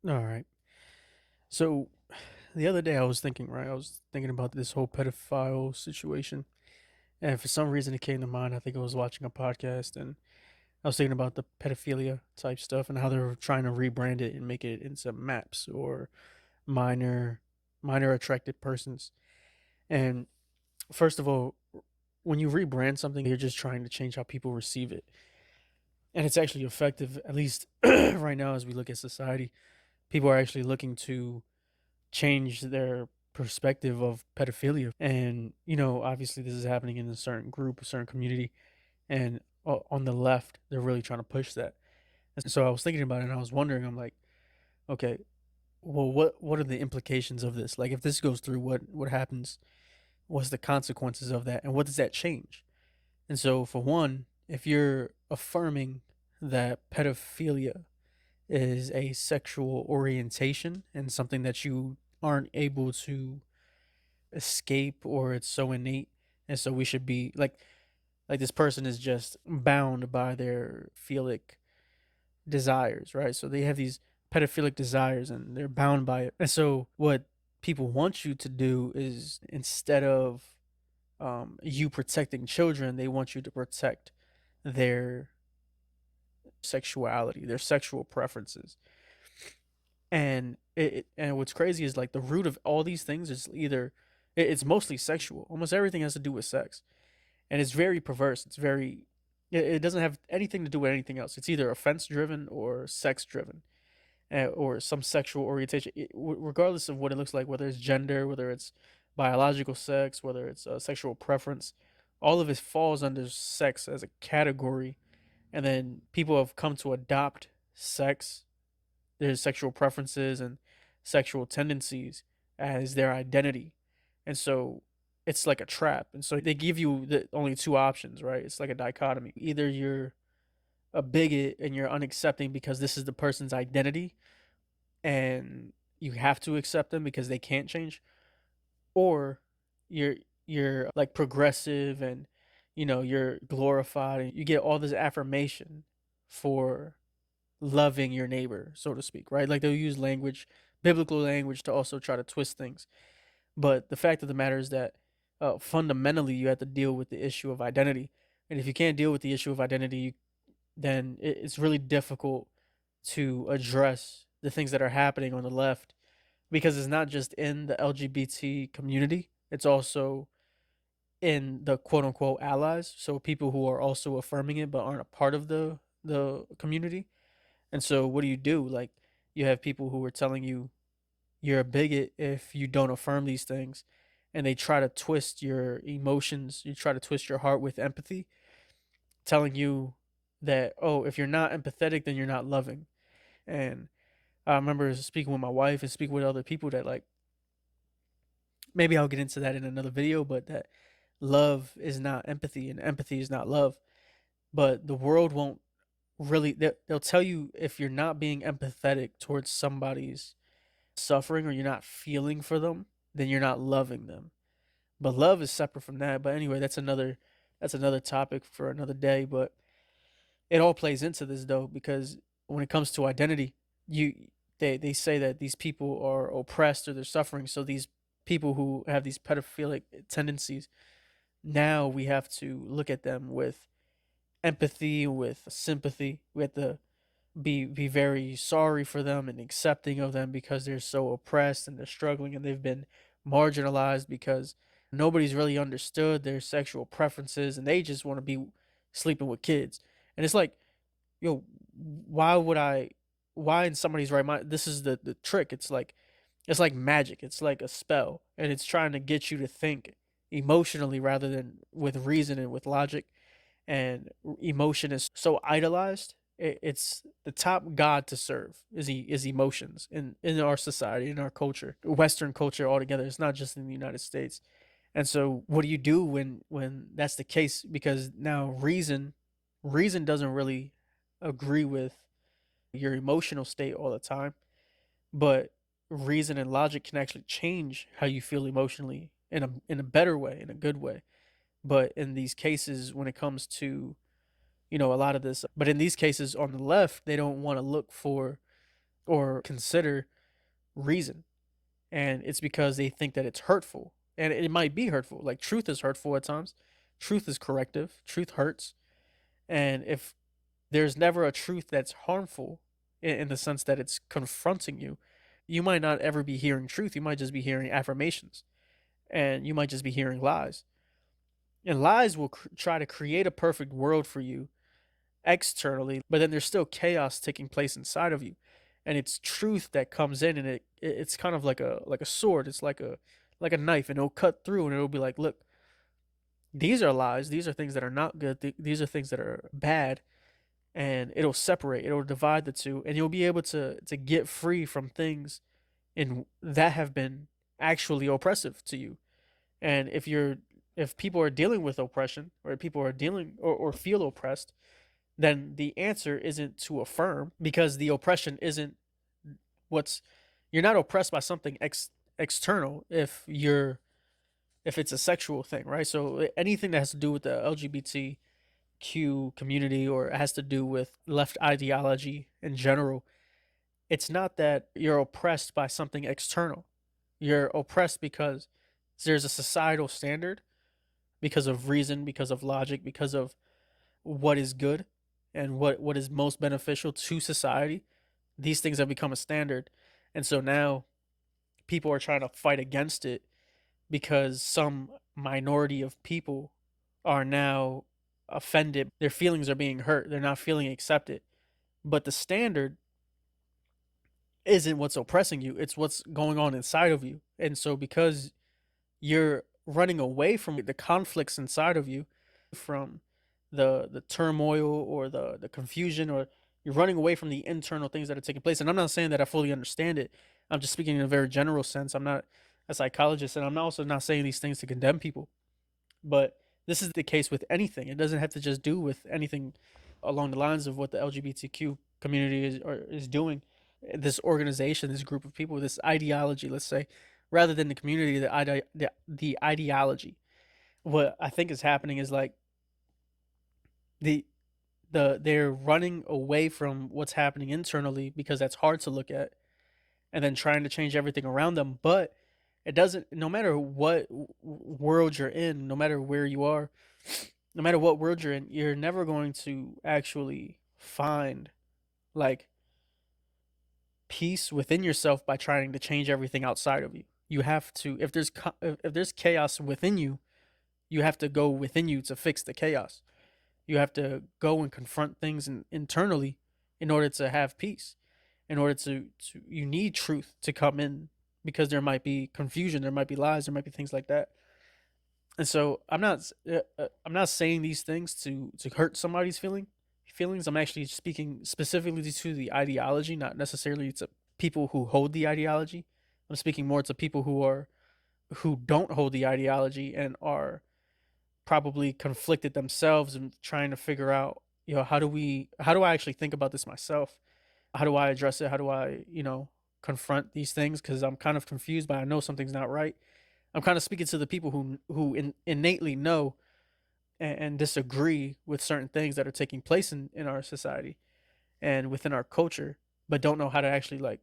All right. So the other day I was thinking, right? I was thinking about this whole pedophile situation. And for some reason it came to mind. I think I was watching a podcast and I was thinking about the pedophilia type stuff and how they're trying to rebrand it and make it into maps or minor minor attracted persons. And first of all, when you rebrand something, you're just trying to change how people receive it. And it's actually effective, at least right now as we look at society. People are actually looking to change their perspective of pedophilia. And, obviously this is happening in a certain group, a certain community. And on the left, they're really trying to push that. And so I was thinking about it and I was wondering, I'm like, okay, well, what are the implications of this? Like, if this goes through, what happens? What's the consequences of that? And what does that change? And so, for one, if you're affirming that pedophilia is a sexual orientation and something that you aren't able to escape or it's so innate, and so we should be like this person is just bound by their philic desires, right? So they have these pedophilic desires and they're bound by it. And so what people want you to do is, instead of you protecting children, they want you to protect their sexuality, their sexual preferences. And what's crazy is, like, the root of all these things is either it's mostly sexual. Almost everything has to do with sex, and it's very perverse. It doesn't have anything to do with anything else. It's either offense driven or sex driven, or some sexual orientation. Regardless of what it looks like, whether it's gender, whether it's biological sex, whether it's sexual preference, all of it falls under sex as a category. And then people have come to adopt sex, their sexual preferences and sexual tendencies, as their identity. And so it's like a trap. And so they give you the only two options, right? It's like a dichotomy. Either you're a bigot and you're unaccepting because this is the person's identity and you have to accept them because they can't change, or you're like progressive and you're glorified and you get all this affirmation for loving your neighbor, so to speak, right? Like, they'll use language, biblical language, to also try to twist things. But the fact of the matter is that fundamentally, you have to deal with the issue of identity. And if you can't deal with the issue of identity, then it's really difficult to address the things that are happening on the left, because it's not just in the LGBT community, it's also in the quote unquote allies. So people who are also affirming it but aren't a part of the community. And so what do? Like, you have people who are telling you you're a bigot if you don't affirm these things, and they try to twist your emotions, you try to twist your heart with empathy, telling you that, oh, if you're not empathetic, then you're not loving. And I remember speaking with my wife and speaking with other people that, like, maybe I'll get into that in another video, but that love is not empathy and empathy is not love. But the world won't really, they'll tell you if you're not being empathetic towards somebody's suffering or you're not feeling for them, then you're not loving them. But love is separate from that. But anyway, that's another topic for another day. But it all plays into this, though, because when it comes to identity, you they say that these people are oppressed or they're suffering. So these people who have these pedophilic tendencies, now we have to look at them with empathy, with sympathy. We have to be very sorry for them and accepting of them because they're so oppressed and they're struggling and they've been marginalized because nobody's really understood their sexual preferences and they just want to be sleeping with kids. And it's like, yo, why would I why in somebody's right mind? This is the trick. It's like magic. It's like a spell, and it's trying to get you to think emotionally rather than with reason and with logic. And emotion is so idolized. It's the top god to serve is emotions in our society, in our culture, Western culture altogether. It's not just in the United States. And so, what do you do when that's the case? Because now reason doesn't really agree with your emotional state all the time, but reason and logic can actually change how you feel emotionally in a better way, in a good way. But in these cases, when it comes to a lot of this, but in these cases on the left, they don't want to look for or consider reason. And it's because they think that it's hurtful. And it might be hurtful. Like truth is hurtful at times. Truth is corrective. Truth hurts. And if there's never a truth that's harmful in the sense that it's confronting you, you might not ever be hearing truth. You might just be hearing affirmations, and you might just be hearing lies. And lies will try to create a perfect world for you externally, but then there's still chaos taking place inside of you. And it's truth that comes in, and it's kind of like a sword. It's like a knife, and it'll cut through, and it'll be like, look, these are lies. These are things that are not good. These are things that are bad, and it'll separate. It'll divide the two, and you'll be able to get free from things in that have been actually oppressive to you. And if people are dealing with oppression, or people are dealing or feel oppressed, then the answer isn't to affirm, because the oppression isn't what's you're not oppressed by something external if it's a sexual thing, right? So anything that has to do with the LGBTQ community, or it has to do with left ideology in general, it's not that you're oppressed by something external. You're oppressed because there's a societal standard, because of reason, because of logic, because of what is good and what is most beneficial to society. These things have become a standard. And so now people are trying to fight against it, because some minority of people are now offended. Their feelings are being hurt. They're not feeling accepted. But the standard isn't what's oppressing you, it's what's going on inside of you. And so because you're running away from the conflicts inside of you, from the turmoil, or the confusion, or you're running away from the internal things that are taking place. And I'm not saying that I fully understand it. I'm just speaking in a very general sense. I'm not a psychologist, and I'm also not saying these things to condemn people. But this is the case with anything. It doesn't have to just do with anything along the lines of what the LGBTQ community is doing. This organization, this group of people, this ideology, let's say, rather than the community, the ideology. What I think is happening is like the they're running away from what's happening internally, because that's hard to look at, and then trying to change everything around them. But it doesn't, no matter what world you're in, no matter where you are, no matter what world you're in, you're never going to actually find like peace within yourself by trying to change everything outside of you. You have to, if there's chaos within you, you have to go within you to fix the chaos. You have to go and confront things internally in order to have peace. In order to you need truth to come in, because there might be confusion, there might be lies, there might be things like that. And so I'm not saying these things to hurt somebody's feelings. I'm actually speaking specifically to the ideology, not necessarily to people who hold the ideology. I'm speaking more to people who don't hold the ideology, and are probably conflicted themselves, and trying to figure out, how do I actually think about this myself? How do I address it? How do I, confront these things? Because I'm kind of confused, but I know something's not right. I'm kind of speaking to the people who innately know and disagree with certain things that are taking place in our society and within our culture, but don't know how to actually like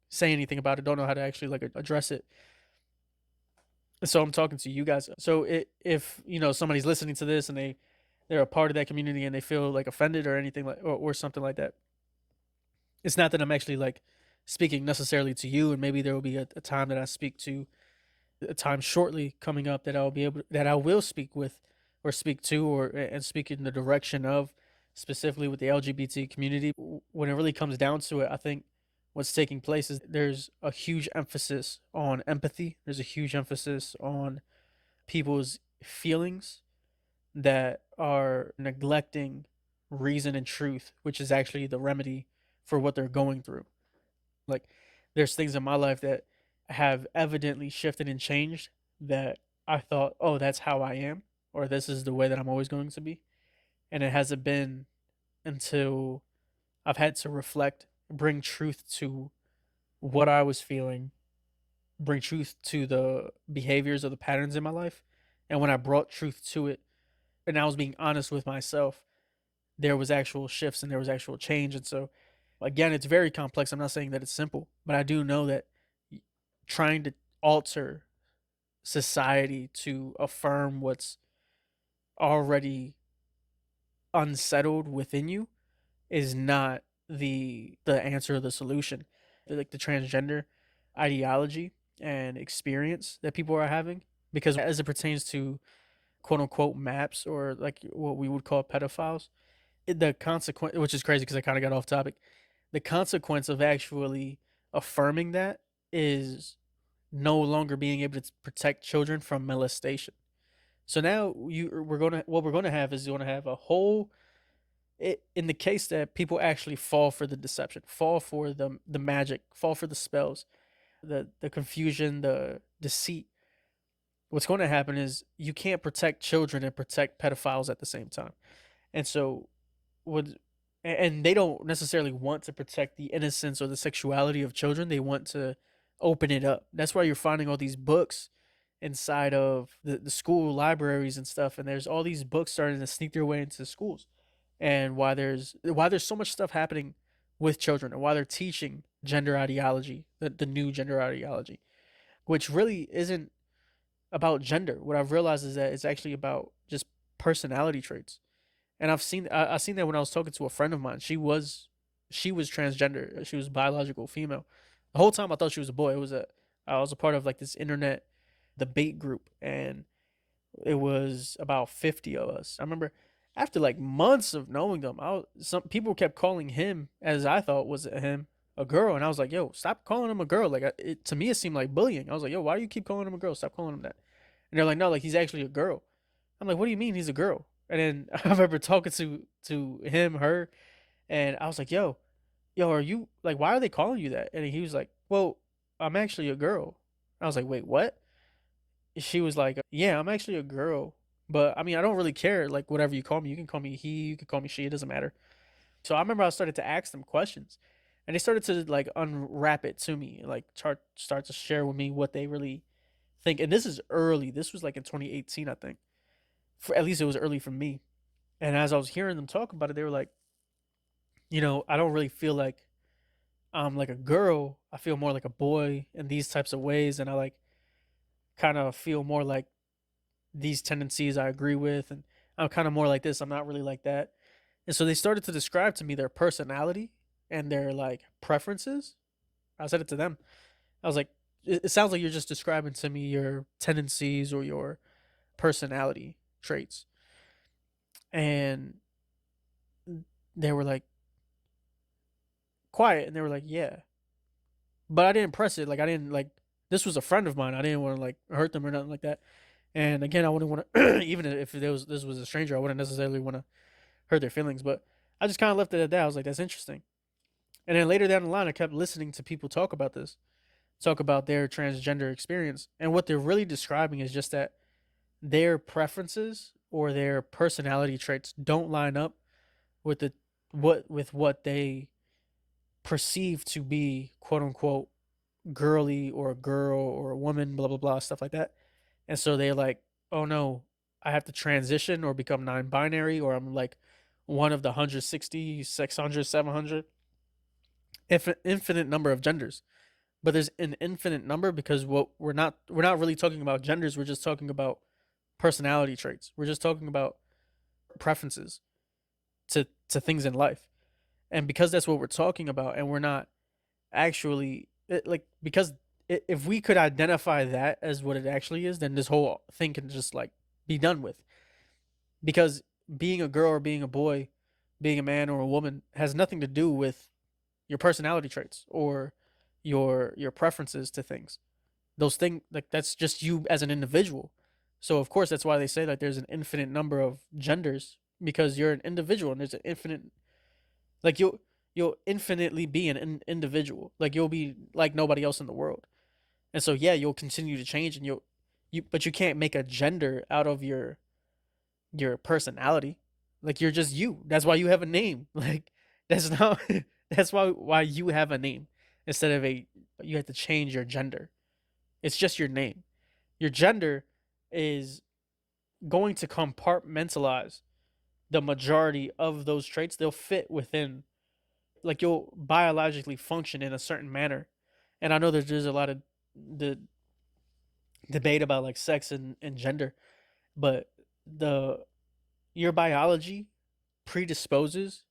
say anything about it. Don't know how to actually like address it. So I'm talking to you guys. So if somebody's listening to this, and they're a part of that community, and they feel like offended or anything like, or something like that, it's not that I'm actually like speaking necessarily to you. And maybe there will be a time that I speak to, a time shortly coming up, that I will speak with, or speak to, or and speak in the direction of, specifically with the LGBT community. When it really comes down to it, I think what's taking place is there's a huge emphasis on empathy. There's a huge emphasis on people's feelings, that are neglecting reason and truth, which is actually the remedy for what they're going through. Like, there's things in my life that have evidently shifted and changed, that I thought, oh, that's how I am, or this is the way that I'm always going to be. And it hasn't been until I've had to reflect, bring truth to what I was feeling, bring truth to the behaviors or the patterns in my life. And when I brought truth to it, and I was being honest with myself, there was actual shifts, and there was actual change. And so Again, it's very complex. I'm not saying that it's simple, but I do know that trying to alter society to affirm what's already unsettled within you is not the answer or the solution. Like the transgender ideology and experience that people are having, because as it pertains to quote unquote maps, or like what we would call pedophiles, the consequence, which is crazy because I kind of got off topic, the consequence of actually affirming that is no longer being able to protect children from molestation. So now we're gonna have is going to have a whole, in the case that people actually fall for the deception, fall for the magic, fall for the spells, the confusion, the deceit. What's going to happen is you can't protect children and protect pedophiles at the same time. And so would and they don't necessarily want to protect the innocence or the sexuality of children. They want to open it up. That's why you're finding all these books inside of the school libraries and stuff, and there's all these books starting to sneak their way into schools, and why there's so much stuff happening with children, and why they're teaching gender ideology, the new gender ideology, which really isn't about gender. What I've realized is that it's actually about just personality traits. And I seen that when I was talking to a friend of mine. She was transgender. She was biological female. The whole time I thought she was a boy. I was a part of like this internet debate group, and it was about 50 of us. I remember after like months of knowing them, some people kept calling him, as I thought was him, a girl, and I was like, "Yo, stop calling him a girl." Like to me, it seemed like bullying. I was like, "Yo, why do you keep calling him a girl? Stop calling him that." And they're like, "No, like he's actually a girl." I'm like, "What do you mean he's a girl?" And then I remember talking to him, her, and I was like, "Yo, are you like? Why are they calling you that?" And he was like, "Well, I'm actually a girl." I was like, "Wait, what?" She was like, "Yeah, I'm actually a girl, but I mean, I don't really care. Like, whatever you call me, you can call me he, you can call me she. It doesn't matter." So I remember I started to ask them questions, and they started to like unwrap it to me, like start to share with me what they really think. And this is early. This was like in 2018, I think. For at least it was early for me. And as I was hearing them talk about it, they were like, I don't really feel like I'm like a girl. I feel more like a boy in these types of ways, and I like kind of feel more like these tendencies I agree with, and I'm kind of more like this. I'm not really like that. And so they started to describe to me their personality and their like preferences. I said it to them. I was like, it sounds like you're just describing to me your tendencies or your personality traits. And they were like quiet, and they were like, yeah. But I didn't press it. Like I didn't like, this was a friend of mine. I didn't want to like hurt them or nothing like that. And again, I wouldn't want to even if this was a stranger, I wouldn't necessarily want to hurt their feelings. But I just kind of left it at that. I was like, that's interesting. And then later down the line, I kept listening to people talk about this, talk about their transgender experience. And what they're really describing is just that their preferences or their personality traits don't line up with what they perceive to be quote unquote girly or a girl or a woman, blah blah blah, stuff like that. And so they're like, oh no, I have to transition or become non-binary, or I'm like one of the 160, 600, 700, infinite number of genders. But there's an infinite number because what we're not really talking about genders. We're just talking about personality traits. We're just talking about preferences to things in life. And because that's what we're talking about, and we're not actually like, because if we could identify that as what it actually is, then this whole thing can just like be done with. Because being a girl or being a boy, being a man or a woman has nothing to do with your personality traits or your preferences to things. Those things, like, that's just you as an individual. So of course that's why they say like there's an infinite number of genders, because you're an individual and there's an infinite, like, you'll infinitely be an individual. Like you'll be like nobody else in the world. And so yeah, you'll continue to change, and but you can't make a gender out of your personality. Like you're just you. That's why you have a name. Like that's not that's why you have a name instead of a you have to change your gender. It's just your name. Your gender is going to compartmentalize the majority of those traits. They'll fit within like you'll biologically function in a certain manner. And I know that there's a lot of the debate about like sex and gender, but the your biology predisposes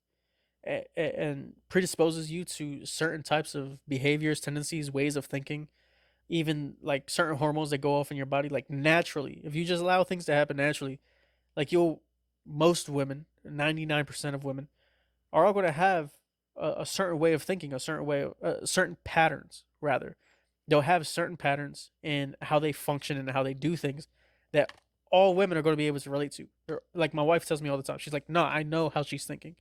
and predisposes you to certain types of behaviors, tendencies, ways of thinking, even like certain hormones that go off in your body like naturally. If you just allow things to happen naturally, like you'll most women, 99% of women are all going to have a certain way of thinking, a certain way, certain patterns, rather. They'll have certain patterns in how they function and how they do things that all women are going to be able to relate to. Like my wife tells me all the time, she's like, "No, I know how she's thinking,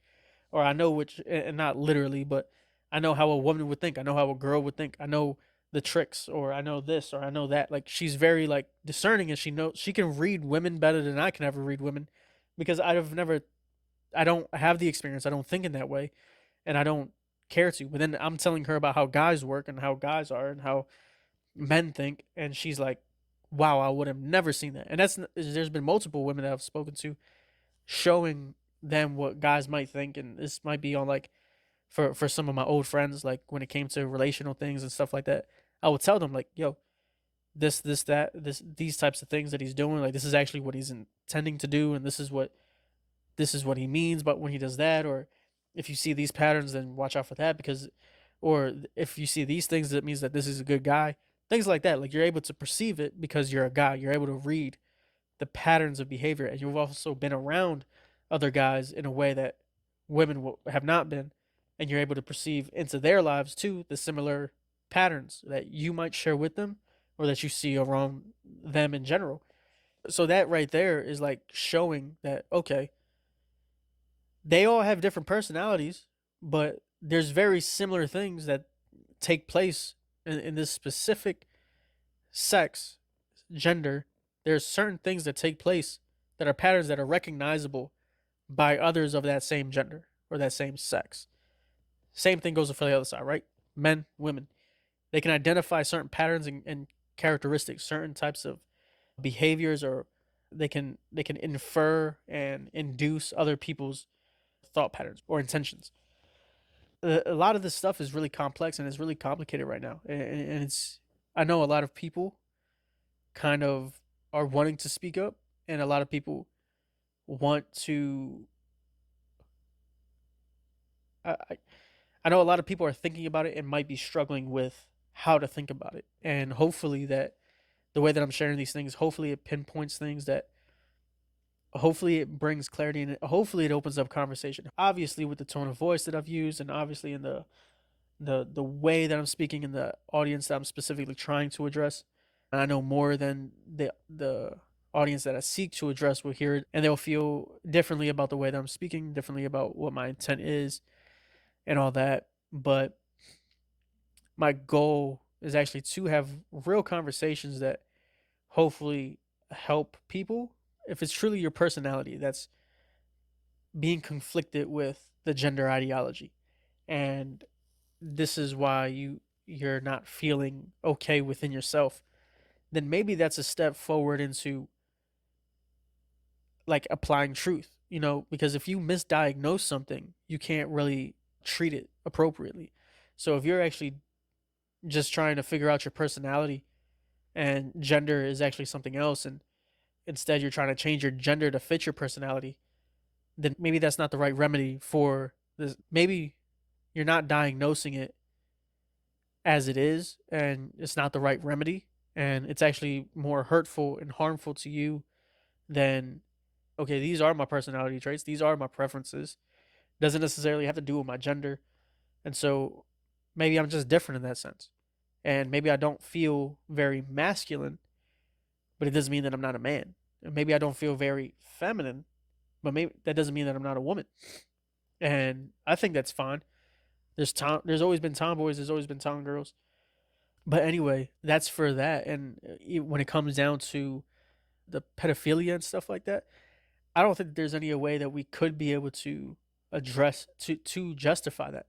or I know which, and not literally, but I know how a woman would think. I know how a girl would think. I know the tricks, or I know this, or I know that." Like she's very like discerning, and she can read women better than I can ever read women, because I don't have the experience. I don't think in that way, and I don't care to. But then I'm telling her about how guys work and how guys are and how men think, and she's like, "Wow, I would have never seen that." And there's been multiple women that I've spoken to showing them what guys might think, and this might be on like for some of my old friends, like when it came to relational things and stuff like that. I would tell them like, "Yo, these types of things that he's doing, like this is actually what he's intending to do, and this is what he means, but when he does that, or if you see these patterns, then watch out for that, because, or if you see these things, that means that this is a good guy." Things like that. Like you're able to perceive it because you're a guy. You're able to read the patterns of behavior, and you've also been around other guys in a way that women have not been, and you're able to perceive into their lives too the similar patterns that you might share with them or that you see around them in general. So that right there is like showing that, okay, they all have different personalities, but there's very similar things that take place in this specific sex, gender. There's certain things that take place that are patterns that are recognizable by others of that same gender or that same sex. Same thing goes for the other side, right? Men, women. They can identify certain patterns and characteristics, certain types of behaviors, or they can infer and induce other people's thought patterns or intentions. A lot of this stuff is really complex and it's really complicated right now, and it's I know a lot of people kind of are wanting to speak up, and a lot of people want to. I I know a lot of people are thinking about it and might be struggling with how to think about it, and hopefully that the way that I'm sharing these things, hopefully it pinpoints things that hopefully it brings clarity and hopefully it opens up conversation. Obviously, with the tone of voice that I've used, and obviously in the way that I'm speaking in the audience that I'm specifically trying to address. And I know more than the audience that I seek to address will hear it, and they'll feel differently about the way that I'm speaking, differently about what my intent is and all that. But my goal is actually to have real conversations that hopefully help people. If it's truly your personality that's being conflicted with the gender ideology, and this is why you're not feeling okay within yourself, then maybe that's a step forward into like applying truth, because if you misdiagnose something, you can't really treat it appropriately. So if you're actually just trying to figure out your personality and gender is actually something else, and instead you're trying to change your gender to fit your personality, then maybe that's not the right remedy for this. Maybe you're not diagnosing it as it is, and it's not the right remedy, and it's actually more hurtful and harmful to you than, okay, these are my personality traits, these are my preferences, doesn't necessarily have to do with my gender. And so maybe I'm just different in that sense, and maybe I don't feel very masculine, but it doesn't mean that I'm not a man. And maybe I don't feel very feminine, but maybe that doesn't mean that I'm not a woman. And I think that's fine. There's always been tomboys, there's always been tomgirls. But anyway, that's for that. And when it comes down to the pedophilia and stuff like that, I don't think there's any way that we could be able to address to justify that.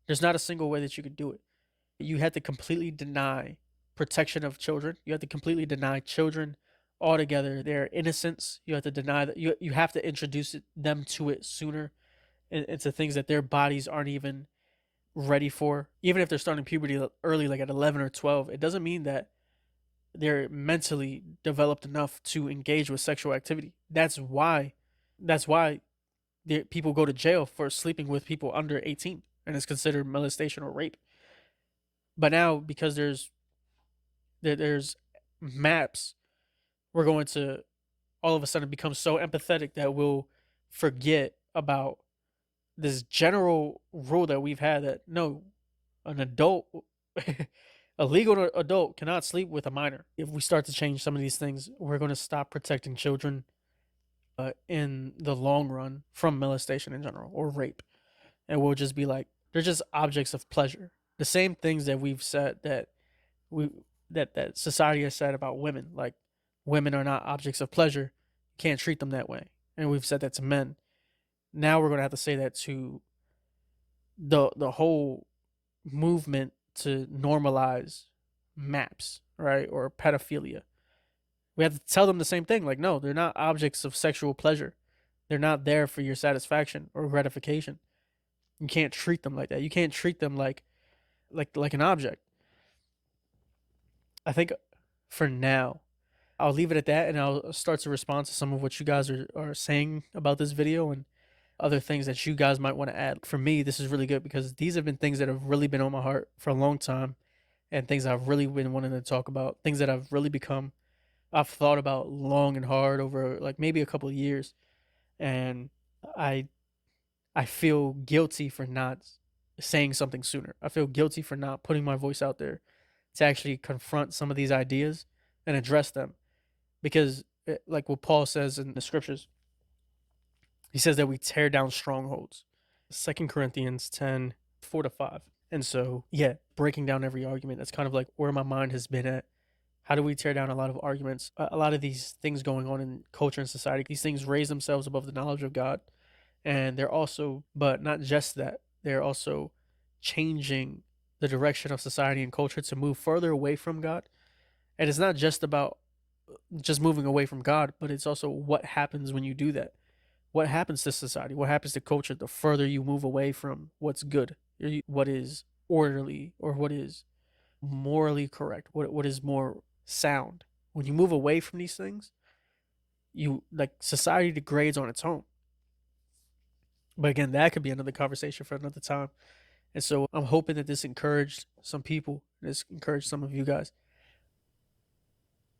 There's not a single way that you could do it. You have to completely deny protection of children. You have to completely deny children altogether their innocence. You have to deny that you have to introduce them to it sooner, into things that their bodies aren't even ready for, even if they're starting puberty early, like at 11 or 12, it doesn't mean that they're mentally developed enough to engage with sexual activity. That's why people go to jail for sleeping with people under 18, and it's considered molestation or rape. But now, because there's maps, we're going to all of a sudden become so empathetic that we'll forget about this general rule that we've had, that no, an adult, a legal adult cannot sleep with a minor. If we start to change some of these things, we're going to stop protecting children in the long run from molestation in general or rape. And we'll just be like, they're just objects of pleasure. The same things that we've said we that society has said about women, like women are not objects of pleasure, you can't treat them that way. And we've said that to men. Now we're gonna have to say that to the whole movement to normalize maps, right? Or pedophilia. We have to tell them the same thing. Like, no, they're not objects of sexual pleasure. They're not there for your satisfaction or gratification. You can't treat them like that. You can't treat them like an object. I think for now, I'll leave it at that, and I'll start to respond to some of what you guys are saying about this video and other things that you guys might want to add. For me, this is really good because these have been things that have really been on my heart for a long time, and things I've really been wanting to talk about, things that I've thought about long and hard over like maybe a couple of years. And I I feel guilty for not saying something sooner. I feel guilty for not putting my voice out there to actually confront some of these ideas and address them. Because, like what Paul says in the scriptures, he says that we tear down strongholds. 2 Corinthians 10:4-5. And so, yeah, breaking down every argument, that's kind of like where my mind has been at. How do we tear down a lot of arguments? A lot of these things going on in culture and society, these things raise themselves above the knowledge of God. And they're also, but not just that, they're also changing the direction of society and culture to move further away from God. And it's not just about just moving away from God, but it's also what happens when you do that. What happens to society? What happens to culture the further you move away from what's good, what is orderly, or what is morally correct, what is more sound? When you move away from these things, you like society degrades on its own. But again, that could be another conversation for another time. And so I'm hoping that this encouraged some people, this encouraged some of you guys